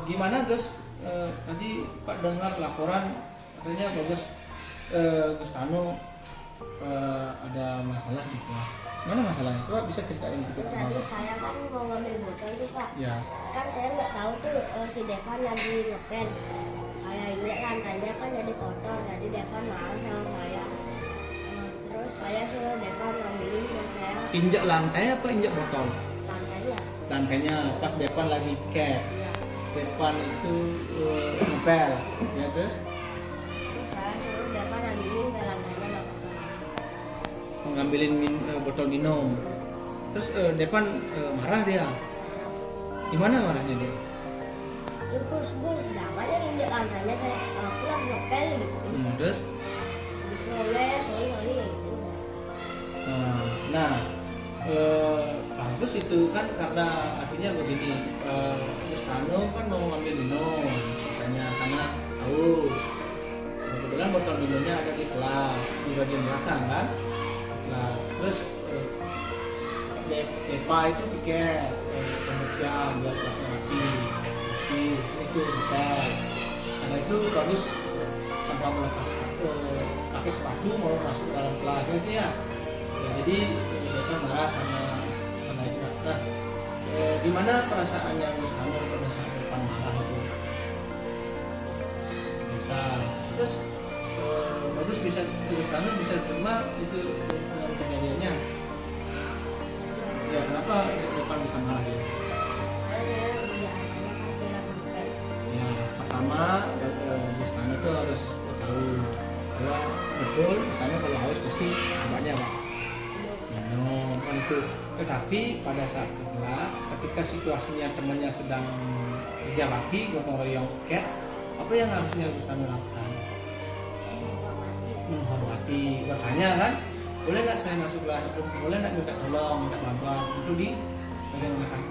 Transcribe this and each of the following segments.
Gimana Gus? Tadi Pak dengar laporan katanya bagus Gus Tano ada masalah di kelas. Mana masalahnya? Coba bisa ceritain dikit. Tadi saya kan mau ngambil botol tuh Pak. Ya. Kan saya nggak tahu tuh si Devan lagi ngepel. Saya ingat lantainya kan jadi kotor, jadi Devan marah sama saya. Terus saya suruh Devan ngambilin dan saya Injak lantai apa injak botol? lantainya. Lantainya pas Depan lagi piket. Ya. Depan itu ngepel. Ya terus Terus saya suruh Devan ngambilin ke lantainya nggak kotor. ngambilin botol minum. Terus Depan marah dia. Gimana marahnya dia? Ya Gus, jangan yang injak lantainya saya aku lagi ngepel gitu. Terus Gitu ya, sorry gitu. Nah, bagus itu kan karena artinya begini, Gus Tano kan mau ngambil minum katanya karena haus. Kebetulan botol minumnya ada di kelas di bagian belakang kan, kelas. Terus Depa itu piket pembersihan buat kelasnya mati, bersih itu hotel. Karena itu bagus tanpa melepas pakai sepatu mau masuk ke dalam kelas gitu ya. Jadi mereka marah karena itu. Nah, gimana perasaannya Gus Tano pada saat Depan marah itu? Bisa. Terus bagus bisa Gus Tano bisa terima itu kejadiannya. Ya kenapa Depan bisa marah ya? Ya pertama Gus Tano itu harus tahu bahwa betul Gus Tano kalau haus pasti obatnya apa? Minum kan itu. Tetapi pada saat ke kelas, ketika situasinya temannya sedang kerja bakti, gotong royong cat, apa yang harusnya Gus Tano lakukan? Menghormati, bertanya kan, boleh nggak saya masuk kelas? Boleh nggak minta tolong, minta bantuan untuk di bagian belakang?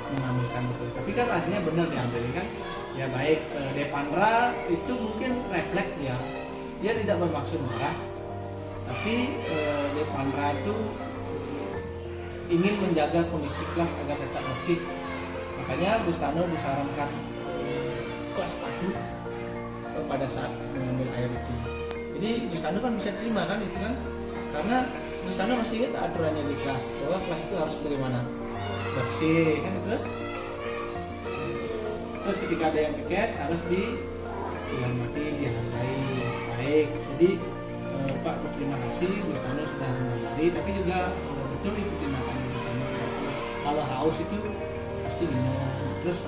Mengambilkan betul. Tapi kan akhirnya benar diambil kan? Ya baik, Depandra itu mungkin refleks ya, dia tidak bermaksud marah. Tapi Depandra itu ingin menjaga kondisi kelas agar tetap bersih. Makanya Gus Tano disarankan kelas sepatu pada saat mengambil air itu. Jadi Gus Tano kan bisa terima kan itu kan, karena Gus Tano masih ingat aturannya di kelas bahwa kelas itu harus bagaimana, bersih kan. Terus ketika ada yang piket harus dihormati, dihargai baik. Jadi Pak berterima kasih Gus Tano sudah mengajari, tapi juga betul itu tindakan Gus Tano. Kalau haus itu pasti minum. Terus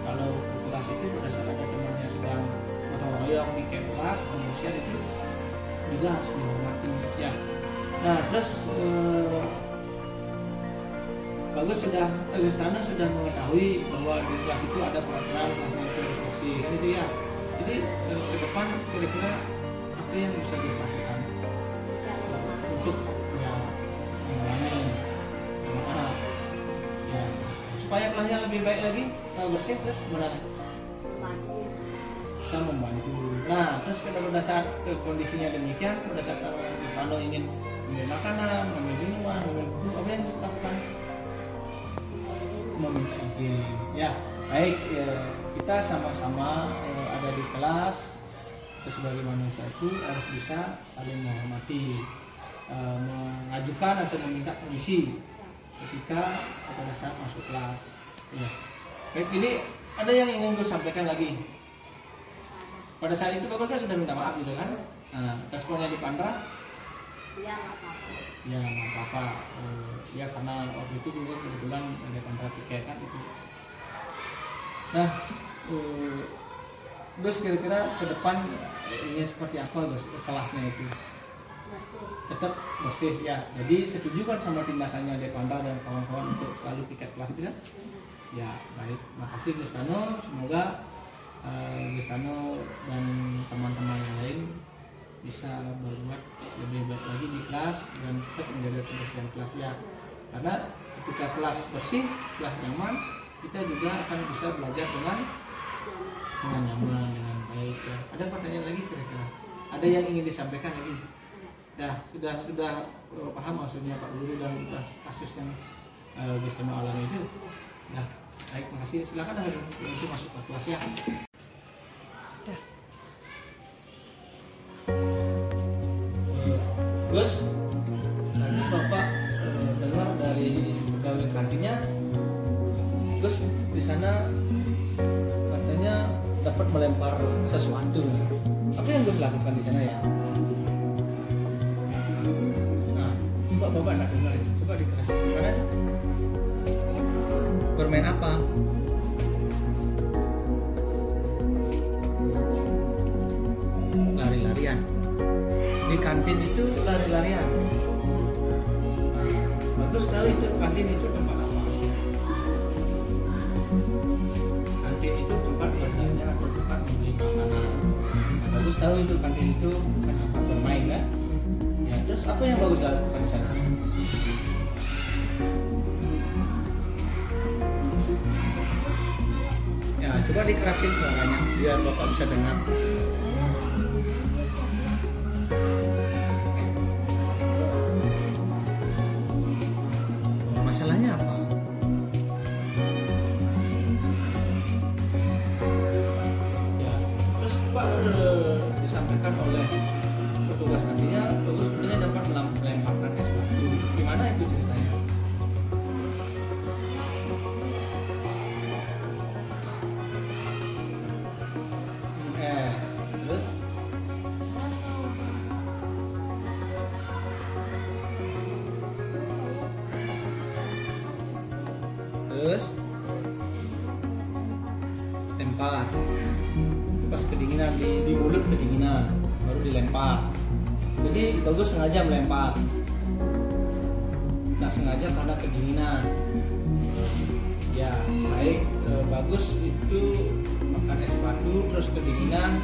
kalau ke kelas itu pada saat ada temannya sedang gotong royong di kelas pembersihan itu juga harus dihormati ya. Nah terus bagus sudah Gus Tano sudah mengetahui bahwa di kelas itu ada peraturan kelasnya itu harus bersih kan itu ya. Jadi ke depan kira-kira apa yang bisa dilakukan untuk ya mengurangi ya supaya kelasnya lebih baik lagi bersih terus benar bisa membantu. Nah terus pada saat kondisinya demikian, pada saat Gus Tano ingin membeli makanan, membeli minuman, membeli buku, apa yang harus dilakukan? Meminta izin ya. Baik ya, kita sama-sama ada di kelas, kita sebagai manusia itu harus bisa saling menghormati, mengajukan atau meminta permisi ketika pada saat masuk kelas ya. Baik, ini ada yang ingin gue sampaikan lagi. Pada saat itu Bapak kan sudah minta maaf gitu kan. Nah, responnya di Pandra? Ya nggak apa-apa. Ya nggak apa-apa. Ya karena waktu itu juga kebetulan ada kontrak tiket kan itu. Nah, Gus kira-kira ke depan ini seperti apa Gus kelasnya itu? Bersih. Tetap bersih ya. Jadi setuju kan sama tindakannya Depandra dan kawan-kawan untuk selalu piket kelas itu kan? Ya baik. Makasih Gus Tano. Semoga Gus Tano dan teman-teman yang lain bisa berbuat lebih baik lagi di kelas dan tetap menjaga kebersihan kelas ya. Karena ketika kelas bersih, kelas nyaman, kita juga akan bisa belajar dengan nyaman, dengan baik ya. Ada pertanyaan lagi kira-kira? Ada yang ingin disampaikan lagi? Nah, sudah paham maksudnya Pak Guru dan kasus yang Gus Tano alami itu? Nah, Baik, makasih. Silakan untuk masuk ke kelas ya. Gus, tadi Bapak dengar dari pegawai kantinnya, Gus di sana katanya dapat melempar sesuatu. Apa yang Gus lakukan di sana ya? Nah, coba Bapak nak dengar itu. Coba dikerasin. Gimana? Bermain apa? Lari-larian. Di kantin itu lari-larian. Nah, bagus tahu itu kantin itu tempat apa? Kantin itu tempat belanja atau tempat membeli makanan. Nah, bagus tahu itu kantin itu bukan tempat bermain kan? Ya, terus apa yang bagus lakukan di sana? Ya, coba dikerasin suaranya biar Bapak bisa dengar. Masalahnya apa? Ya, terus Pak disampaikan oleh petugas kantinnya, bagus sebenarnya dapat melemparkan es batu. Gimana itu ceritanya? Es, terus lempar pas kedinginan di mulut kedinginan baru dilempar. Jadi bagus sengaja melempar, nggak sengaja karena kedinginan. Ya baik, bagus itu makan es batu terus kedinginan,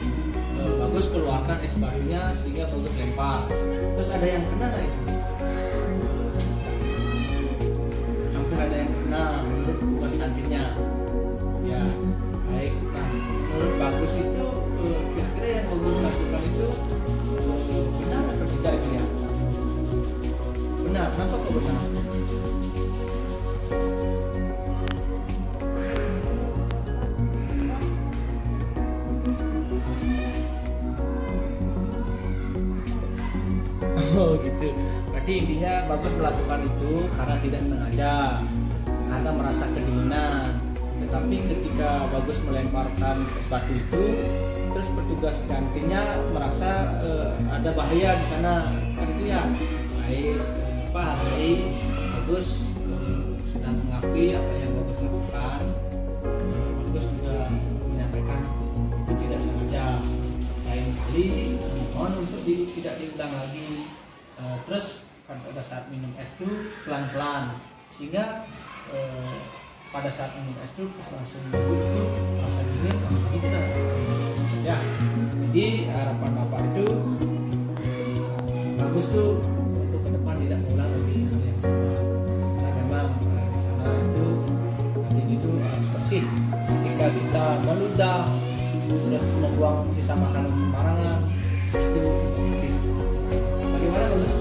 bagus keluarkan es batunya sehingga bagus lempar. Terus ada yang kena nggak itu? Hampir ada yang kena menurut petugas kantinnya. Ya baik, nah menurut bagus itu kira-kira yang bagus lakukan itu benar atau tidak dia? Benar, kenapa kok benar? Oh gitu, berarti intinya bagus melakukan itu karena tidak sengaja, karena merasa kedinginan. Tetapi ketika bagus melemparkan es batu itu, terus petugas kantinnya merasa ada bahaya di sana, kan itu ya. Baik, Pak hargai bagus sudah mengakui apa yang bagus lakukan. Bagus juga menyampaikan itu tidak sengaja. Lain kali mohon untuk tidak diulang lagi. Terus pada saat minum es itu pelan-pelan sehingga pada saat minum es itu langsung itu rasa dingin itu dah ya. Jadi harapan Bapak itu bagus tuh untuk ke depan tidak mengulang lagi hal yang sama, karena memang di sana itu kantin itu harus bersih. Ketika kita meludah terus membuang sisa makanan sembarangan itu kritis. Bagaimana bagus?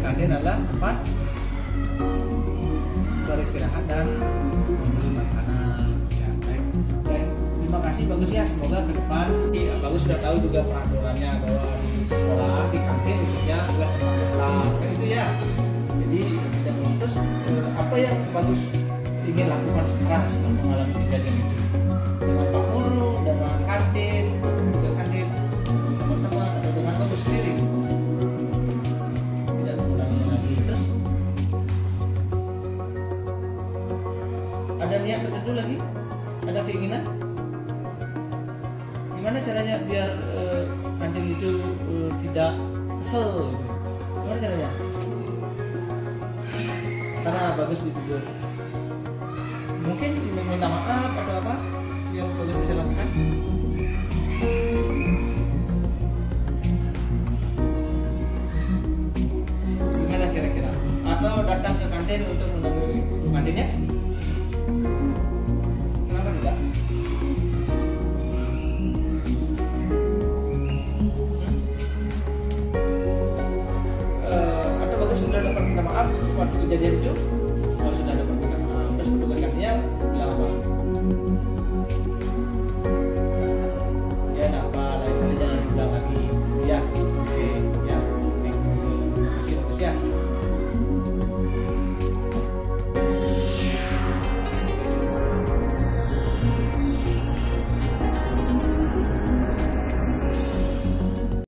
Kantin adalah tempat beristirahat dan membeli makanan. Ya, baik. Dan terima kasih bagus ya. Semoga ke depan bagus sudah tahu juga peraturannya bahwa di sekolah di kantin khususnya adalah tempat makan. Kan itu ya. Jadi tidak terus apa yang bagus ingin lakukan sekarang setelah mengalami kejadian itu dengan Pak Guru, dengan kantin, juga kantin teman-teman atau dengan bagus sendiri. Ada niat tertentu lagi? Ada keinginan? Gimana caranya biar kantin itu tidak kesel gitu? Gimana caranya? Karena bagus dituduh